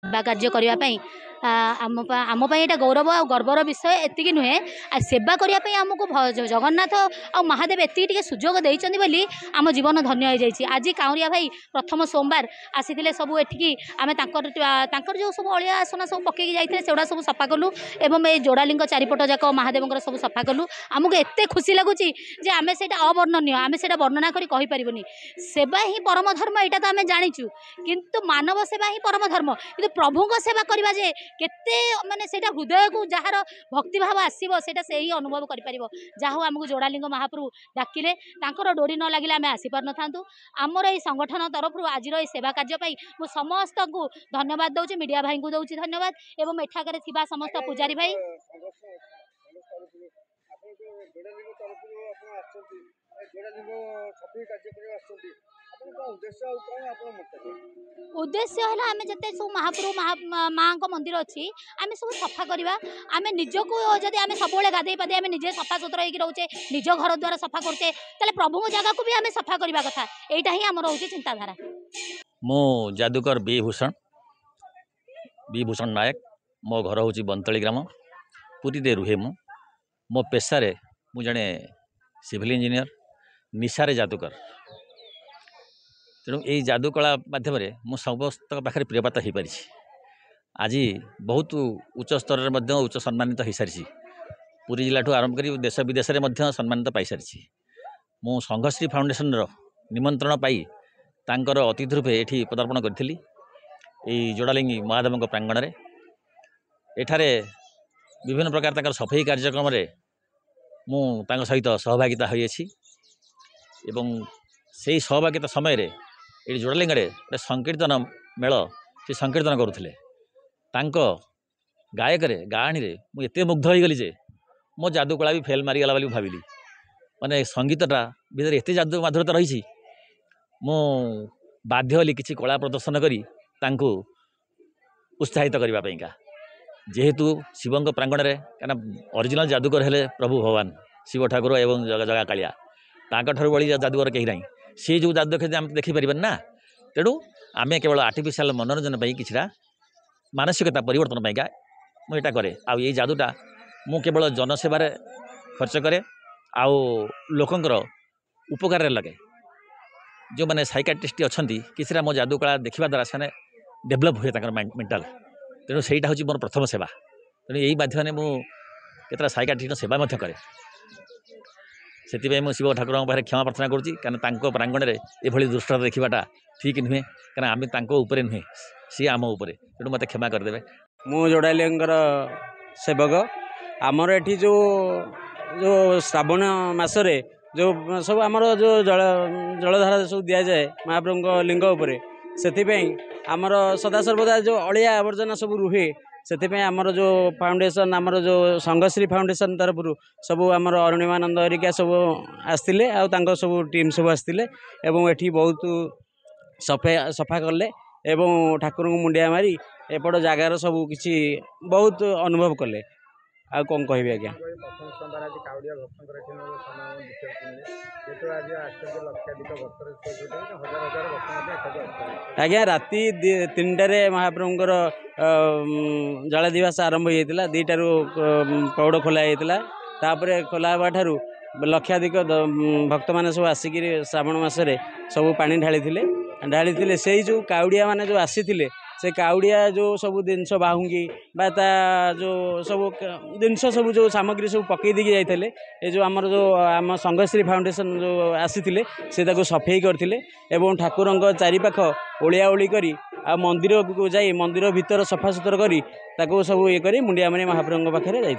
सेवा कार्य करने आम यहाँ गौरव आ गर्वर विषय एति नुहे सेवा करने आमको जगन्नाथ आ महादेव एति सुजोग देइचंदी बोली आम जीवन धन्य हो जाइए। आज काउरिया भाई प्रथम सोमवार आसी सब एठिकी आम जो सब अलिया आसना सब पकई जाते से सब सफा कलु एवं ये जोड़ालिंग चारिपट जाक महादेव सब सफा कलु। आमको एत खुशी लगुच आम से अवर्णनीय आम से वर्णना करी सेवा ही परम धर्म यहाँ तो आम जाचु किंतु मानव सेवा ही परम धर्म कि प्रभु सेवा करवा जे केते माने सेटा हृदय को जार भक्ति भाव आसीबो सेटा से ही अनुभव करि परिबो। जाहो हमको जोड़ालिंग महाप्रभु डाकिले तांकर डोरी न लागिले आमे आसी पार न थांतु। आमर ए संगठन तरफ आज ए सेवा कार्य पाई मु समस्त को धन्यवाद दउची मीडिया भाई को दउची धन्यवाद एवं एठाकर थिबा समस्त पुजारी भाई। उद्देश्य है आम जिते सब महाप्रभु माँ को मंदिर अच्छी आम सब सफा करवा आम निजक जदि आम सब गाधे पाधे आम निजे सफा सुतरा होकर रोचे निज घर द्वार सफा करते प्रभु जगह को भी आम सफा करवा कथा यहाँ ही आम रोचे चिंताधारा। मो जादूकर बी भूषण नायक मो घर हूँ बंतली ग्राम पुरी दे रुहे मो पेशारे मु जड़े सिविल इंजीनियर निशारे जादूकर तेणु यही जादूकला मध्यम मु समस्त पाखे प्रियपात हो पारी। आज बहुत उच्च स्तर में उच्च सम्मानित हो सारी पुरी जिला आरंभ कर देश विदेश में सम्मानित पाई सारी। मु संघश्री फाउंडेशन निमंत्रण पाई तांकर अतिथि रूपे ये पदार्पण करी जोड़ालिंगी महादेव प्रांगण में एठारे विभिन्न प्रकार सफाई कार्यक्रम मु सहित सहभागिता होइछि एवं से सहभागिता समय ये जोड़ालिंग गोटे संकीर्तन मेल से संकीर्तन करुले गायक गाणी मुझे मुग्ध हो गली जे मो जादूकला भी फेल मारिगला बोली भाविली माने संगीतटा भीतर एत जादू माधुरता रही मु बाध्य हली किसी कला प्रदर्शन करी तांको उत्साहित करने जेहेतु शिवंक प्रांगण में क्या ओरिजिनल जादूकर हेले प्रभु भगवान शिव ठाकुर एवं जगा कालिया तांकर बड़ी जादूगर कहीं ना सी जो जादू देखते आम देखिपर ना तेणु आम केवल आर्टिफिशियल मनोरंजन किसी मानसिकता परिवर्तन पाइका मुझे कै आई जादूटा मु केवल जनसेवार खर्च करे आउ लोकंर उपकार लगे जो मैंने साइकाट्रिस्ट अच्छा किसी मो जादूकला देखा द्वारा से डेभलप हुए मेंटाल तेणु सहीटा हूँ मोर प्रथम सेवा तेणु यही माध्यम मुझे साइकाट्रिस्ट सेवा करे से शिव ठाकुर पाखे क्षमा प्रार्थना करूँ प्रांगण में ये दुष्टता देखाटा ठीक नुहे क्या आम नुहे सी आम उपर तेणु मत क्षमा करदे। मु जोड़ालिंगर सेवक आमर एठी जो जो श्रावण मासरे जो सब आमर जो जलधारा सब दि जाए महाप्रभु लिंग उपरे से आमर सदा सर्वदा जो अलिया आवर्जना सब रुहे से आमर जो फाउंडेशन आमर जो संघश्री फाउंडेशन तरफ सब आमर अरुणिमानंद हरिका सब आसते सब टीम सब आसते एवं बहुत सफा कले एवं ठाकुर को मुंडिया मारी एपट जगार सब किसी बहुत अनुभव कले आ कौन कह आज्ञा आज्ञा राति 3टार महाप्रभुंर जला दिवस आरंभ होता 2टारू पौड़ खोला तापर खोला हवा ठारू लक्षाधिक भक्त मैंने सब आसिक श्रावण मसरे सब पानी ढाली से जो काउड़िया माने जो आसी से काउड़िया जो सब जिनस बाहुंगी जो सब जिनस सब जो सामग्री सब पकई देकी जाइए ये जो आमर जो आम संघश्री फाउंडेशन जो आसी से सफाई करते एवं ठाकुर चारिपाख ओलिया ओली करी आ मंदिर को जाई मंदिर भीतर सफा सुतर करी सब ये करी मुंडिया मारी महाप्रभु पाखे जाइए।